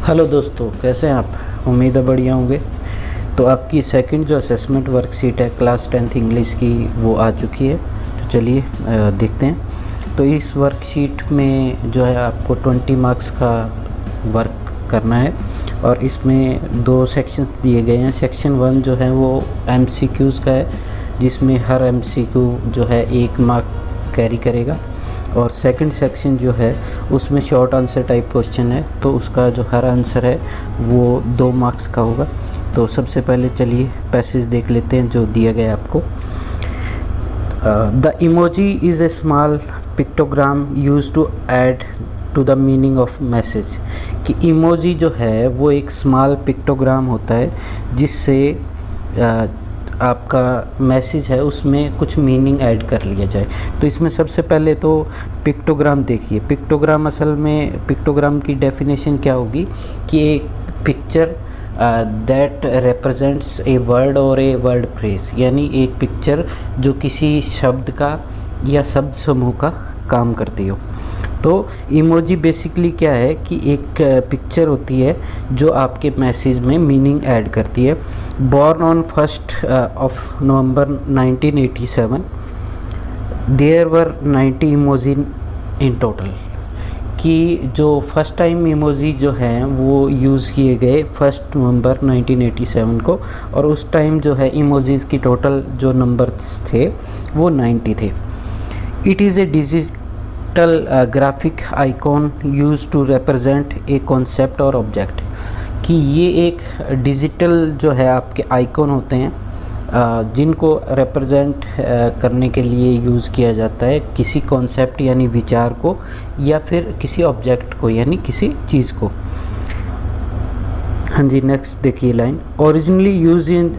Hello दोस्तों, कैसे हैं आप? उम्मीद है बढ़िया होंगे। तो आपकी सेकंड जो असेसमेंट वर्कशीट है क्लास 10th इंग्लिश की वो आ चुकी है। तो चलिए देखते हैं। तो इस वर्कशीट में जो है आपको 20 मार्क्स का वर्क करना है और इसमें दो सेक्शंस दिए गए हैं। सेक्शन 1 जो है वो MCQs का है, जिसमें हर MCQ जो है 1 मार्क कैरी करेगा। और सेकंड सेक्शन जो है उसमें शॉर्ट आंसर टाइप क्वेश्चन है, तो उसका जो हर आंसर है वो 2 मार्क्स का होगा। तो सबसे पहले चलिए पैसेज देख लेते हैं जो दिया गया आपको। The emoji is a small pictogram use to add to the meaning of message. कि इमोजी जो है वो एक स्मॉल पिक्टोग्राम होता है जिससे आपका मैसेज है उसमें कुछ मीनिंग ऐड कर लिया जाए। तो इसमें सबसे पहले तो पिक्टोग्राम देखिए। पिक्टोग्राम असल में पिक्टोग्राम की डेफिनेशन क्या होगी कि एक picture that represents A word और ए वर्ड फ्रेज, यानी एक पिक्चर जो किसी शब्द का या शब्द समूह का काम करती हो। तो इमोजी बेसिकली क्या है कि एक पिक्चर होती है जो आपके मैसेज में मीनिंग ऐड करती है। Born on 1 November 1987, there were 90 emoji in total. कि जो फर्स्ट टाइम इमोजी जो हैं वो यूज़ किए गए 1 नवंबर 1987 को, और उस टाइम जो है इमोजीज़ की टोटल जो नंबर्स थे वो 90 थे। It is a digital graphic icon use to represent a concept और ऑब्जेक्ट। कि ये एक डिजिटल जो है आपके आइकॉन होते हैं जिनको रिप्रेजेंट करने के लिए यूज़ किया जाता है किसी कॉन्सेप्ट यानी विचार को, या फिर किसी ऑब्जेक्ट को यानी किसी चीज़ को। हाँ जी, नेक्स्ट देखिए line. Originally use in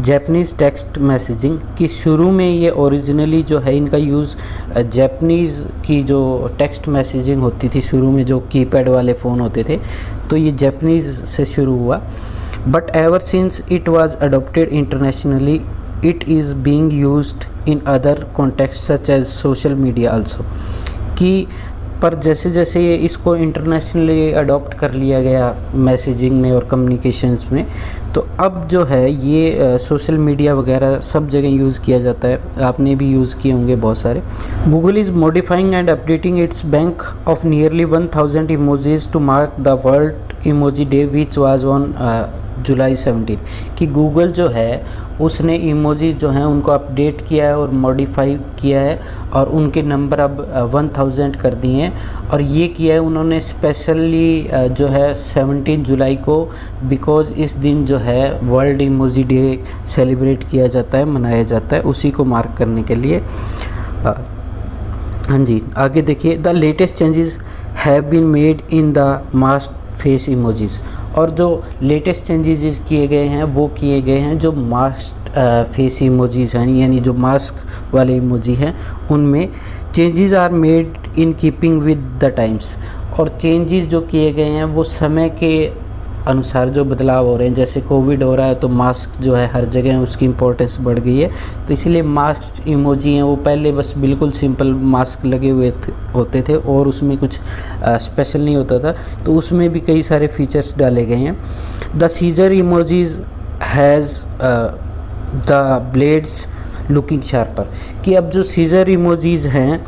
Japanese text messaging. कि शुरू में ये ओरिजिनली जो है इनका यूज़ जापानीज़ की जो टेक्स्ट मैसेजिंग होती थी शुरू में, जो कीपैड वाले फ़ोन होते थे, तो ये जापानीज़ से शुरू हुआ। But ever since it was adopted internationally it is being used in other context such as social media also. कि पर जैसे जैसे ये इसको इंटरनेशनली अडॉप्ट कर लिया गया मैसेजिंग में और कम्युनिकेशंस में, तो अब जो है ये सोशल मीडिया वगैरह सब जगह यूज़ किया जाता है। आपने भी यूज़ किए होंगे बहुत सारे। Google is modifying and updating its bank of nearly 1000 emojis to mark the world emoji day which was on July 17। कि गूगल जो है उसने इमोजी जो हैं उनको अपडेट किया है और मॉडिफाई किया है, और उनके नंबर अब 1000 कर दिए हैं। और ये किया है उन्होंने स्पेशली जो है 17 जुलाई को, बिकॉज़ इस दिन जो है वर्ल्ड इमोजी डे सेलिब्रेट किया जाता है, मनाया जाता है, उसी को मार्क करने के लिए। हाँ जी, आगे देखिए। The latest changes have been made in the mask face emojis. और जो लेटेस्ट चेंजेस किए गए हैं वो किए गए हैं जो मास्क फेस इमोजीज़ हैं, यानी जो मास्क वाले इमोजी हैं उनमें। Changes are made in keeping with the times. और चेंजेस जो किए गए हैं वो समय के अनुसार जो बदलाव हो रहे हैं, जैसे कोविड हो रहा है तो मास्क जो है हर जगह उसकी इम्पोर्टेंस बढ़ गई है, तो इसीलिए मास्क इमोजी हैं वो पहले बस बिल्कुल सिंपल मास्क लगे हुए होते थे और उसमें कुछ स्पेशल नहीं होता था, तो उसमें भी कई सारे फीचर्स डाले गए हैं। The scissor emojis has the blades looking sharper. कि अब जो सीजर इमोजीज हैं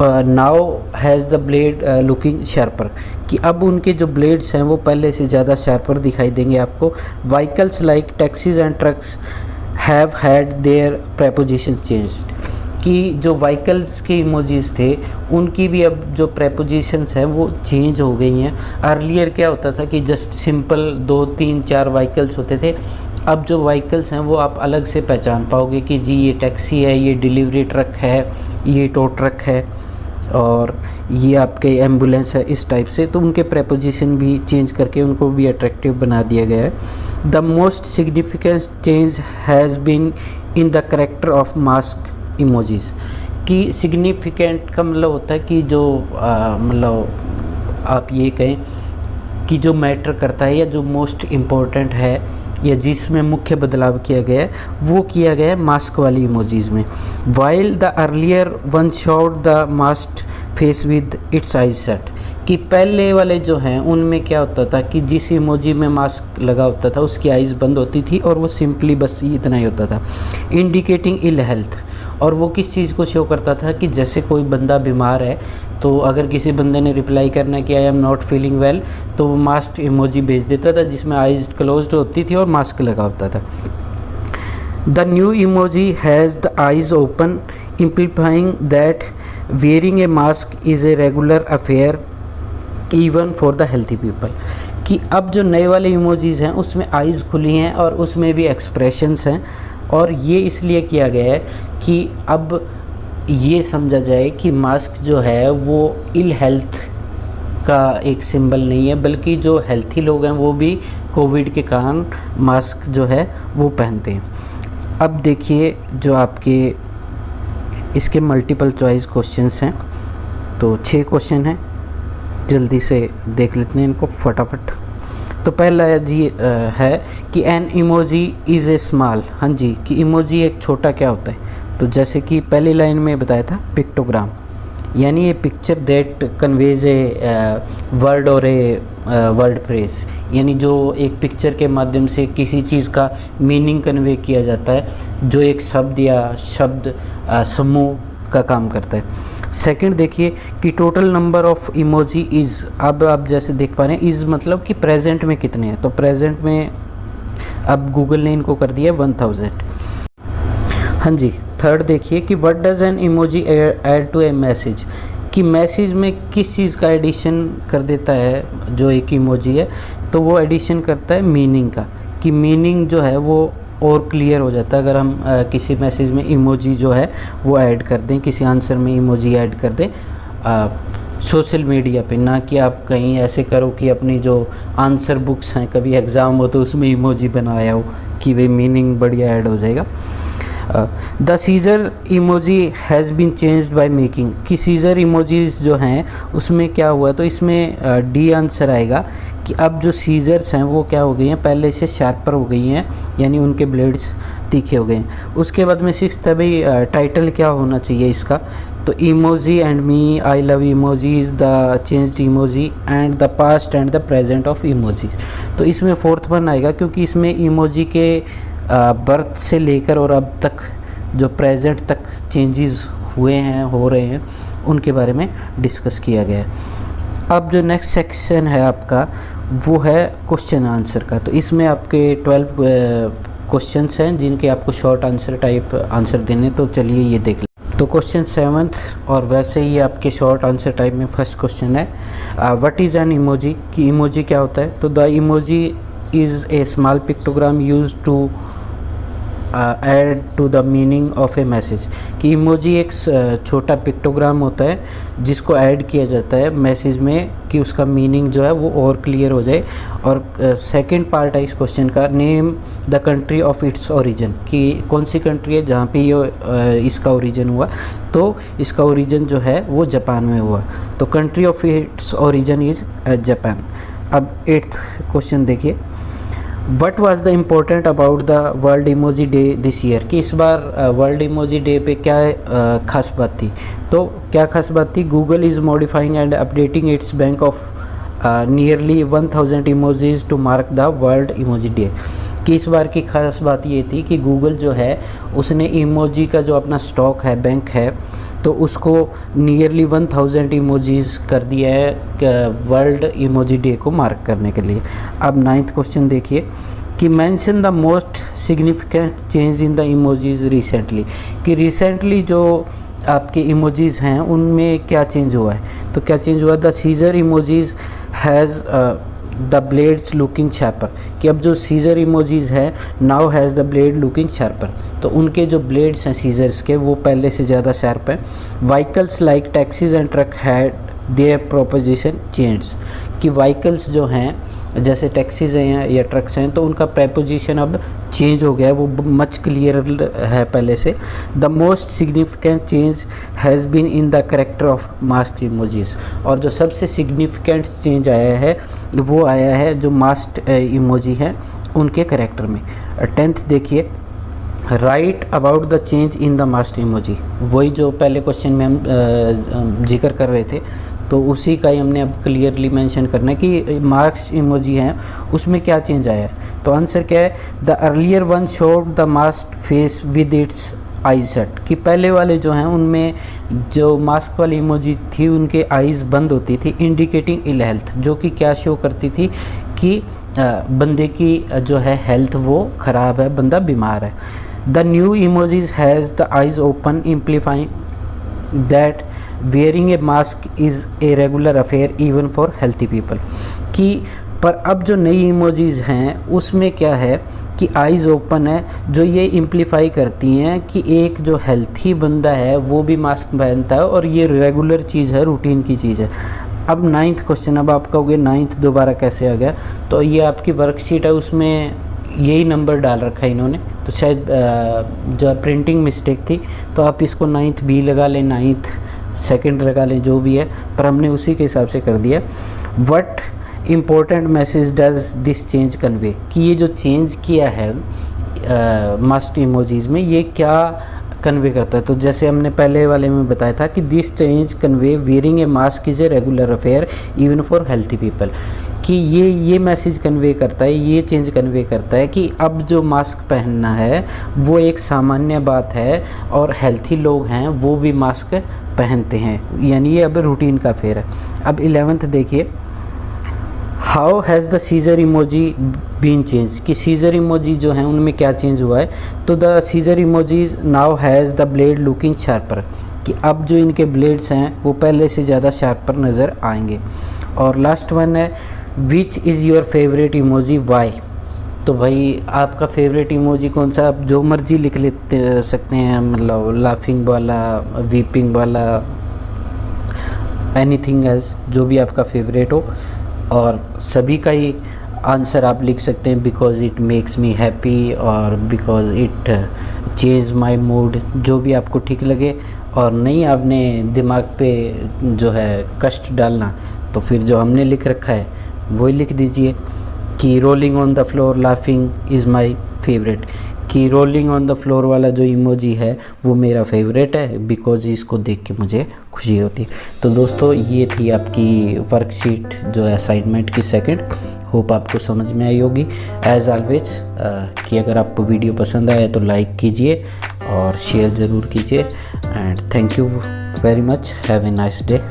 now has the blade looking sharper. कि अब उनके जो ब्लेड्स हैं वो पहले से ज़्यादा शार्पर दिखाई देंगे आपको। Vehicles like taxis and trucks have had there preposition changed. कि जो व्हीकल्स के इमोजीज थे उनकी भी अब जो प्रेपोजिशंस हैं वो चेंज हो गई हैं। अर्लियर क्या होता था कि जस्ट सिंपल 2 3 4 व्हीकल्स होते थे, अब जो व्हीकल्स हैं वो आप अलग से पहचान पाओगे कि जी ये टैक्सी है, ये डिलीवरी ट्रक है, ये टो ट्रक है, और ये आपके एम्बुलेंस है, इस टाइप से। तो उनके प्रेपोजिशन भी चेंज करके उनको भी अट्रैक्टिव बना दिया गया है। The most significant change has been in the character of mask emojis. कि सिग्निफिकेंट का मतलब होता है कि जो मतलब आप ये कहें कि जो मैटर करता है या जो मोस्ट इम्पोर्टेंट है या जिसमें मुख्य बदलाव किया गया है वो किया गया है मास्क वाली इमोजीज़ में। While the earlier one showed the mask face with its eyes set. कि पहले वाले जो हैं उनमें क्या होता था कि जिस इमोजी में मास्क लगा होता था उसकी आइज़ बंद होती थी और वो सिंपली बस इतना ही होता था, इंडिकेटिंग इल हेल्थ। और वो किस चीज़ को शो करता था कि जैसे कोई बंदा बीमार है तो अगर किसी बंदे ने रिप्लाई करना कि I am not feeling well तो वो मास्क इमोजी भेज देता था जिसमें आइज़ क्लोज्ड होती थी और मास्क लगा होता था। The new emoji has the eyes open, implying that wearing a mask is a regular affair even for the healthy people. कि अब जो नए वाले इमोजीज़ हैं उसमें आइज़ खुली हैं और उसमें भी एक्सप्रेशंस हैं, और ये इसलिए किया गया है कि अब ये समझा जाए कि मास्क जो है वो इल हेल्थ का एक सिंबल नहीं है, बल्कि जो हेल्थी लोग हैं वो भी कोविड के कारण मास्क जो है वो पहनते हैं। अब देखिए जो आपके इसके मल्टीपल चॉइस क्वेश्चंस हैं, तो 6 क्वेश्चन हैं, जल्दी से देख लेते हैं इनको फटाफट। तो पहला जी है कि N emoji is a small, हाँ जी, कि इमोजी एक छोटा क्या होता है। तो जैसे कि पहली लाइन में बताया था पिक्टोग्राम, यानी a picture that conveys a word और ए वर्ड फ्रेज, यानी जो एक पिक्चर के माध्यम से किसी चीज़ का मीनिंग कन्वे किया जाता है, जो एक शब्द या शब्द समूह का काम करता है। सेकंड देखिए कि total number of emoji is, अब आप जैसे देख पा रहे हैं इज़ मतलब कि प्रेजेंट में कितने हैं, तो प्रेजेंट में अब गूगल ने इनको कर दिया 1000। हाँ जी। थर्ड देखिए कि what does an emoji add to a message, कि मैसेज में किस चीज़ का एडिशन कर देता है जो एक इमोजी है, तो वो एडिशन करता है मीनिंग का, कि मीनिंग जो है वो और क्लियर हो जाता है अगर हम किसी मैसेज में इमोजी जो है वो ऐड कर दें, किसी आंसर में इमोजी ऐड कर दें सोशल मीडिया पे, ना कि आप कहीं ऐसे करो कि अपनी जो आंसर बुक्स हैं कभी एग्ज़ाम हो तो उसमें इमोजी बनाया हो कि भाई मीनिंग बढ़िया ऐड हो जाएगा। The scissor emoji has been changed by making, कि सीज़र इमोजीज जो हैं उसमें क्या हुआ, तो इसमें डी आंसर आएगा कि अब जो सीज़र्स हैं वो क्या हो गई हैं, पहले से शार्पर हो गई हैं, यानी उनके ब्लेड्स तीखे हो गए हैं। उसके बाद में 6th अभी टाइटल क्या होना चाहिए इसका, तो emoji and me, I love emoji is the changed emoji and the past and the present of emoji. तो इसमें 4th वन आएगा क्योंकि इसमें इमोजी के बर्थ से लेकर और अब तक जो प्रेजेंट तक चेंजेस हुए हैं, हो रहे हैं, उनके बारे में डिस्कस किया गया है। अब जो नेक्स्ट सेक्शन है आपका वो है क्वेश्चन आंसर का, तो इसमें आपके 12 क्वेश्चंस हैं जिनके आपको शॉर्ट आंसर टाइप आंसर देने, तो चलिए ये देख लें। तो क्वेश्चन 7th और वैसे ही आपके शॉर्ट आंसर टाइप में फर्स्ट क्वेश्चन है व्हाट इज़ एन इमोजी, कि इमोजी क्या होता है। तो the emoji is a small pictogram use to add to the meaning of a message, कि इमोजी एक छोटा पिक्टोग्राम होता है जिसको ऐड किया जाता है मैसेज में कि उसका मीनिंग जो है वो और क्लियर हो जाए। और सेकंड पार्ट है इस क्वेश्चन का, name the country of its origin, कि कौन सी कंट्री है जहाँ पे ये इसका ओरिजिन हुआ, तो इसका ओरिजिन जो है वो जापान में हुआ, तो country of its origin is Japan. अब 8th क्वेश्चन देखिए, what was the important about the world emoji day this year, कि इस बार वर्ल्ड इमोजी डे पे क्या खास बात थी। तो क्या खास बात थी, Google is modifying and updating its bank of nearly 1000 emojis to mark the world emoji day, कि इस बार की खास बात ये थी कि गूगल जो है उसने इमोजी का जो अपना स्टॉक है, बैंक है, तो उसको नियरली 1000 इमोजीज़ कर दिया है वर्ल्ड इमोजी डे को मार्क करने के लिए। अब 9th क्वेश्चन देखिए कि mention the most significant change in the emojis recently, कि रिसेंटली जो आपके इमोजीज़ हैं उनमें क्या चेंज हुआ है। तो क्या चेंज हुआ, the seizure emojis has the blades looking sharper, कि अब जो सीजर इमोजीज़ है now has the blade looking sharper, तो उनके जो ब्लेड्स हैं सीजर्स के वो पहले से ज़्यादा शार्प हैं। Vehicles like taxis and truck had there proposition change, कि व्हीकल्स जो हैं जैसे टैक्सीज हैं या ट्रक्स हैं तो उनका प्रेपोजिशन अब चेंज हो गया है, वो मच क्लियर है पहले से। The most significant change has been in the character of mask emojis, और जो सबसे सिग्निफिकेंट चेंज आया है वो आया है जो मास्क इमोजी हैं उनके करेक्टर में। 10th देखिए, right about the change in the mask emoji, वही जो पहले क्वेश्चन में हम जिक्र कर रहे थे, तो उसी का ही हमने अब क्लियरली मेंशन करना है कि मास्क इमोजी हैं उसमें क्या चेंज आया है। तो आंसर क्या है, the earlier one showed the mask face with its eyes shut, कि पहले वाले जो हैं उनमें जो मास्क वाली इमोजी थी उनके आईज़ बंद होती थी, इंडिकेटिंग इल हेल्थ, जो कि क्या शो करती थी कि बंदे की जो है हेल्थ वो ख़राब है, बंदा बीमार है। The new emojis has the eyes open implying that wearing a mask is a regular affair even for healthy people, कि पर अब जो नई इमोजीज़ हैं उसमें क्या है कि आइज़ ओपन है, जो ये इम्प्लीफाई करती हैं कि एक जो हेल्थी बंदा है वो भी मास्क पहनता है और ये रेगुलर चीज़ है, रूटीन की चीज़ है। अब 9th क्वेश्चन, अब आप कहोगे 9th दोबारा कैसे आ गया, तो ये आपकी वर्कशीट है उसमें यही नंबर डाल रखा है इन्होंने, तो शायद जो प्रिंटिंग मिस्टेक थी, तो आप इसको 9th बी लगा लें, 9th सेकंड लगा लें, जो भी है, पर हमने उसी के हिसाब से कर दिया। What important message does this change convey, कि ये जो चेंज किया है मास्क इमोजीज़ में ये क्या कन्वे करता है। तो जैसे हमने पहले वाले में बताया था कि this change convey wearing a mask is a regular affair even for healthy people, कि ये मैसेज कन्वे करता है, ये चेंज कन्वे करता है कि अब जो मास्क पहनना है वो एक सामान्य बात है और हेल्थी लोग हैं वो भी मास्क पहनते हैं, यानी ये अब रूटीन का अफेयर है। अब 11th देखिए, how has the scissor emoji been change, कि सीजर इमोजी जो हैं उनमें क्या चेंज हुआ है। तो the scissor emojis now has the blade looking sharper, कि अब जो इनके ब्लेड्स हैं वो पहले से ज़्यादा शार्पर नज़र आएंगे। और लास्ट वन है, which is your favourite emoji why, तो भाई आपका फेवरेट इमोजी कौन सा, आप जो मर्जी लिख लेते सकते हैं, मतलब लाफिंग वाला, वीपिंग वाला, एनीथिंग एज, जो भी आपका फेवरेट हो, और सभी का ही आंसर आप लिख सकते हैं, because it makes me happy और because it change my mood, जो भी आपको ठीक लगे। और नहीं आपने दिमाग पे जो है कष्ट डालना, तो फिर जो हमने लिख रखा है वही लिख दीजिए कि rolling on the floor laughing is my favourite, कि रोलिंग ऑन द फ्लोर वाला जो इमोजी है वो मेरा फेवरेट है, बिकॉज इसको देख के मुझे खुशी होती है। तो दोस्तों ये थी आपकी वर्कशीट जो है असाइनमेंट की सेकंड, होप आपको समझ में आई होगी। एज़ ऑलवेज कि अगर आपको वीडियो पसंद आए तो लाइक कीजिए और शेयर ज़रूर कीजिए, and thank you very much, have a nice day.